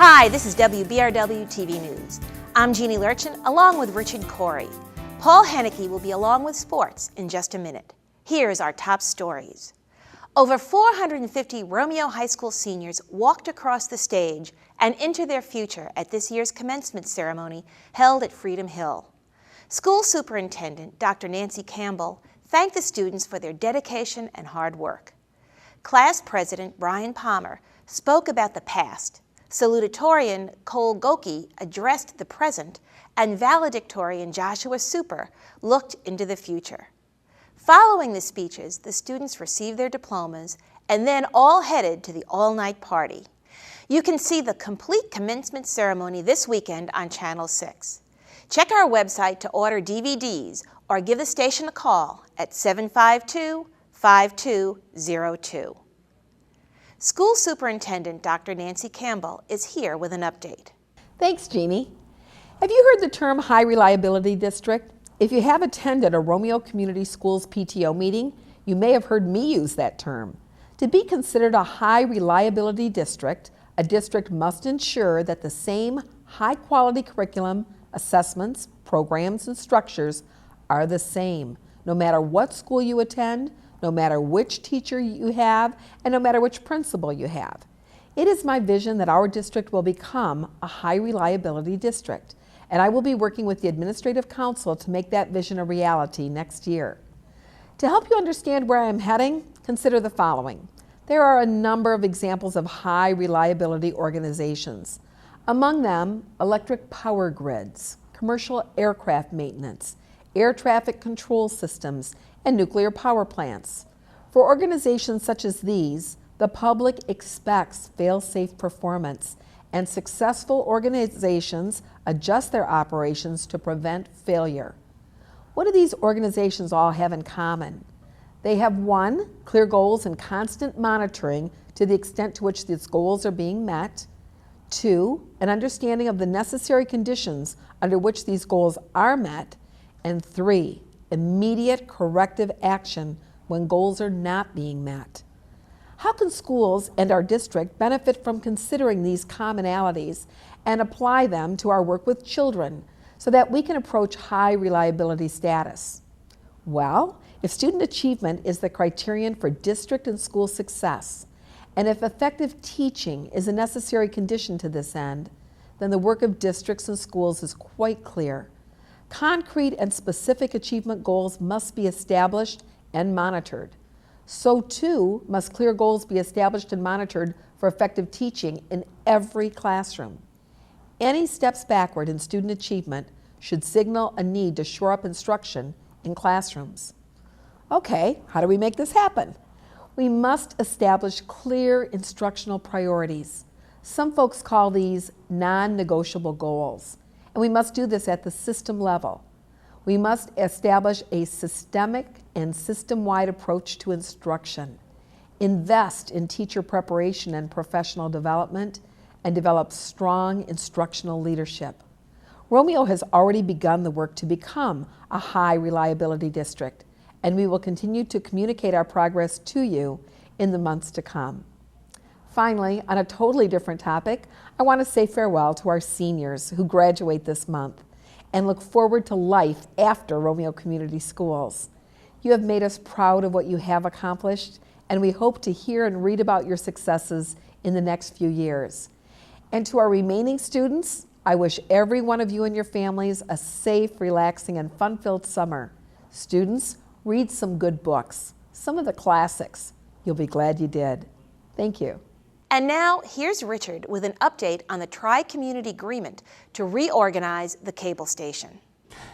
Hi, this is WBRW TV News. I'm Jeannie Lurchin, along with Richard Corey. Paul Henneke will be along with sports in just a minute. Here's our top stories. Over 450 Romeo High School seniors walked across the stage and into their future at this year's commencement ceremony held at Freedom Hill. School Superintendent Dr. Nancy Campbell thanked the students for their dedication and hard work. Class President Brian Palmer spoke about the past. Salutatorian Cole Goki addressed the present, and valedictorian Joshua Super looked into the future. Following the speeches, the students received their diplomas and then all headed to the all-night party. You can see the complete commencement ceremony this weekend on Channel 6. Check our website to order DVDs or give the station a call at 752-5202. School Superintendent Dr. Nancy Campbell is here with an update. Thanks, Jeannie. Have you heard the term High Reliability District? If you have attended a Romeo Community Schools PTO meeting, you may have heard me use that term. To be considered a high reliability district, a district must ensure that the same high-quality curriculum, assessments, programs, and structures are the same, no matter what school you attend, no matter which teacher you have, and no matter which principal you have. It is my vision that our district will become a high reliability district, and I will be working with the Administrative Council to make that vision a reality next year. To help you understand where I am heading, consider the following. There are a number of examples of high reliability organizations. Among them, electric power grids, commercial aircraft maintenance, air traffic control systems, and nuclear power plants. For organizations such as these, the public expects fail-safe performance, and successful organizations adjust their operations to prevent failure. What do these organizations all have in common? They have 1, clear goals and constant monitoring to the extent to which these goals are being met. 2, an understanding of the necessary conditions under which these goals are met. And 3, immediate corrective action when goals are not being met. How can schools and our district benefit from considering these commonalities and apply them to our work with children so that we can approach high reliability status? Well, if student achievement is the criterion for district and school success, and if effective teaching is a necessary condition to this end, then the work of districts and schools is quite clear. Concrete and specific achievement goals must be established and monitored. So too must clear goals be established and monitored for effective teaching in every classroom. Any steps backward in student achievement should signal a need to shore up instruction in classrooms. Okay, how do we make this happen? We must establish clear instructional priorities. Some folks call these non-negotiable goals. And we must do this at the system level. We must establish a systemic and system-wide approach to instruction, invest in teacher preparation and professional development, and develop strong instructional leadership. Romeo has already begun the work to become a high reliability district, and we will continue to communicate our progress to you in the months to come. Finally, on a totally different topic, I want to say farewell to our seniors who graduate this month and look forward to life after Romeo Community Schools. You have made us proud of what you have accomplished, and we hope to hear and read about your successes in the next few years. And to our remaining students, I wish every one of you and your families a safe, relaxing, and fun-filled summer. Students, read some good books, some of the classics. You'll be glad you did. Thank you. And now, here's Richard with an update on the Tri-Community Agreement to reorganize the cable station.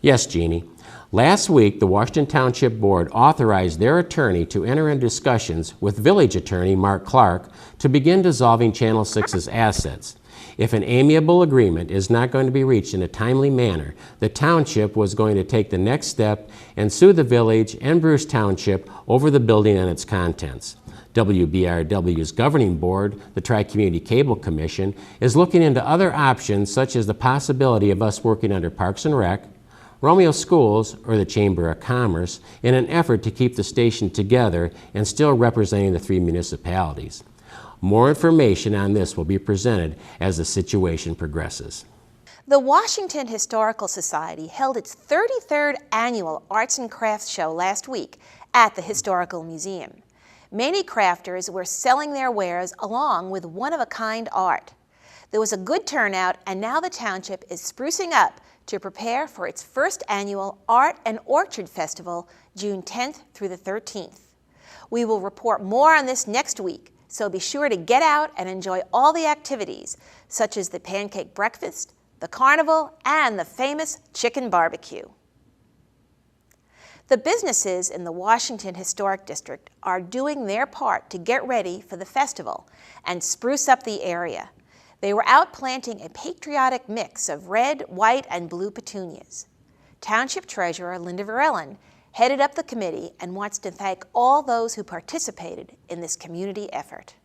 Yes, Jeannie. Last week, the Washington Township Board authorized their attorney to enter into discussions with Village Attorney Mark Clark to begin dissolving Channel 6's assets. If an amiable agreement is not going to be reached in a timely manner, the township was going to take the next step and sue the village and Bruce Township over the building and its contents. WBRW's governing board, the Tri-Community Cable Commission, is looking into other options such as the possibility of us working under Parks and Rec, Romeo Schools, or the Chamber of Commerce in an effort to keep the station together and still representing the 3 municipalities. More information on this will be presented as the situation progresses. The Washington Historical Society held its 33rd annual Arts and Crafts Show last week at the Historical Museum. Many crafters were selling their wares along with one-of-a-kind art. There was a good turnout, and now the township is sprucing up to prepare for its first annual Art and Orchard Festival, June 10th through the 13th. We will report more on this next week, so be sure to get out and enjoy all the activities, such as the pancake breakfast, the carnival, and the famous chicken barbecue. The businesses in the Washington Historic District are doing their part to get ready for the festival and spruce up the area. They were out planting a patriotic mix of red, white, and blue petunias. Township Treasurer Linda Varellen headed up the committee and wants to thank all those who participated in this community effort.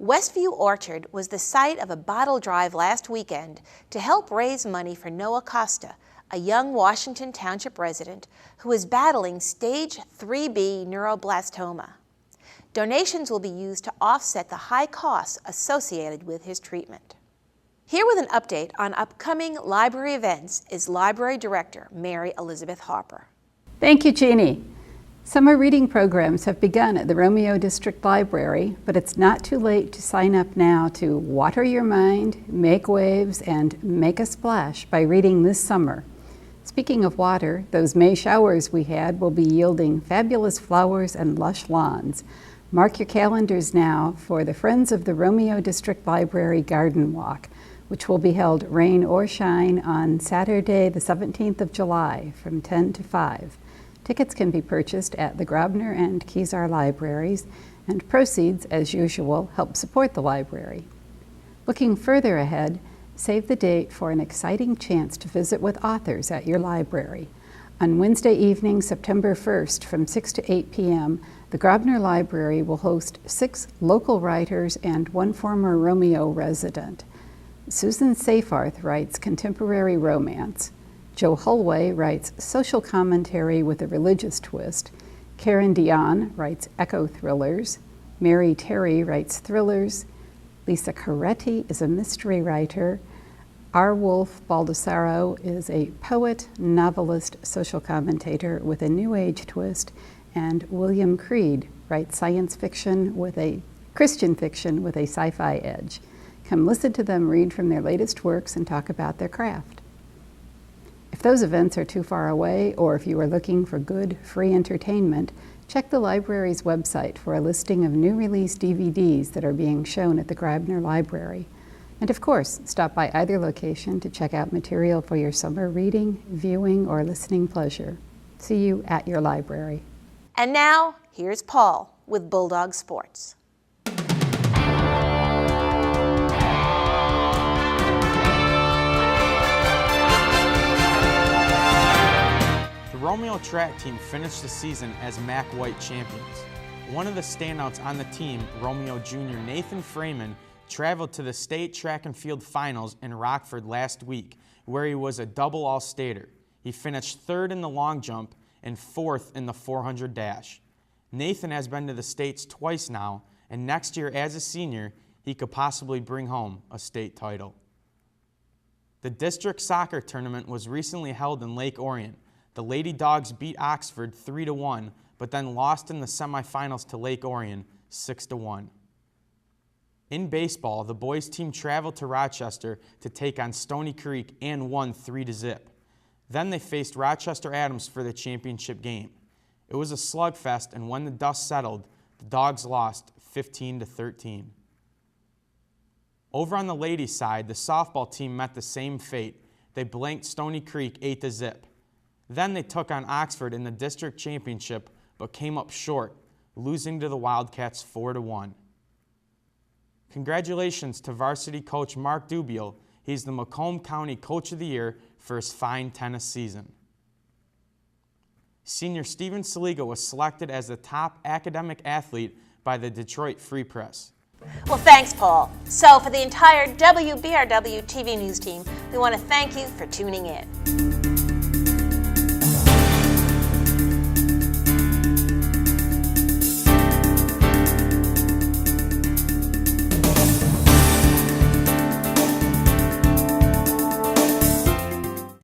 Westview Orchard was the site of a bottle drive last weekend to help raise money for Noah Costa, a young Washington Township resident who is battling stage 3B neuroblastoma. Donations will be used to offset the high costs associated with his treatment. Here with an update on upcoming library events is Library Director Mary Elizabeth Harper. Thank you, Jeannie. Summer reading programs have begun at the Romeo District Library, but it's not too late to sign up now to water your mind, make waves, and make a splash by reading this summer. Speaking of water, those May showers we had will be yielding fabulous flowers and lush lawns. Mark your calendars now for the Friends of the Romeo District Library Garden Walk, which will be held rain or shine on Saturday, the 17th of July from 10 to 5. Tickets can be purchased at the Grosvenor and Kezar libraries, and proceeds, as usual, help support the library. Looking further ahead, save the date for an exciting chance to visit with authors at your library. On Wednesday evening, September 1st, from 6 to 8 p.m., the Grosvenor Library will host 6 local writers and 1 former Romeo resident. Susan Seyfarth writes contemporary romance. Joe Hulway writes social commentary with a religious twist. Karen Dion writes echo thrillers. Mary Terry writes thrillers. Lisa Coretti is a mystery writer. R. Wolf Baldessaro is a poet, novelist, social commentator with a New Age twist. And William Creed writes science fiction with a Christian fiction with a sci-fi edge. Come listen to them read from their latest works and talk about their craft. If those events are too far away, or if you are looking for good, free entertainment, check the library's website for a listing of new release DVDs that are being shown at the Grosvenor Library. And of course, stop by either location to check out material for your summer reading, viewing, or listening pleasure. See you at your library. And now, here's Paul with Bulldog Sports. The Romeo Track team finished the season as MAC White champions. One of the standouts on the team, Romeo Jr. Nathan Freeman, traveled to the state track and field finals in Rockford last week, where he was a double all-stater. He finished 3rd in the long jump and 4th in the 400 dash. Nathan has been to the States twice now, and next year as a senior, he could possibly bring home a state title. The district soccer tournament was recently held in Lake Orion. The Lady Dogs beat Oxford 3-1, but then lost in the semifinals to Lake Orion 6-1. In baseball, the boys team traveled to Rochester to take on Stony Creek and won 3-0. Then they faced Rochester Adams for the championship game. It was a slugfest, and when the dust settled, the Dogs lost 15-13. Over on the ladies' side, the softball team met the same fate. They blanked Stony Creek 8-0. Then they took on Oxford in the district championship, but came up short, losing to the Wildcats 4-1. Congratulations to varsity coach Mark Dubiel. He's the Macomb County Coach of the Year for his fine tennis season. Senior Steven Saliga was selected as the top academic athlete by the Detroit Free Press. Well, thanks, Paul. So for the entire WBRW TV news team, we want to thank you for tuning in.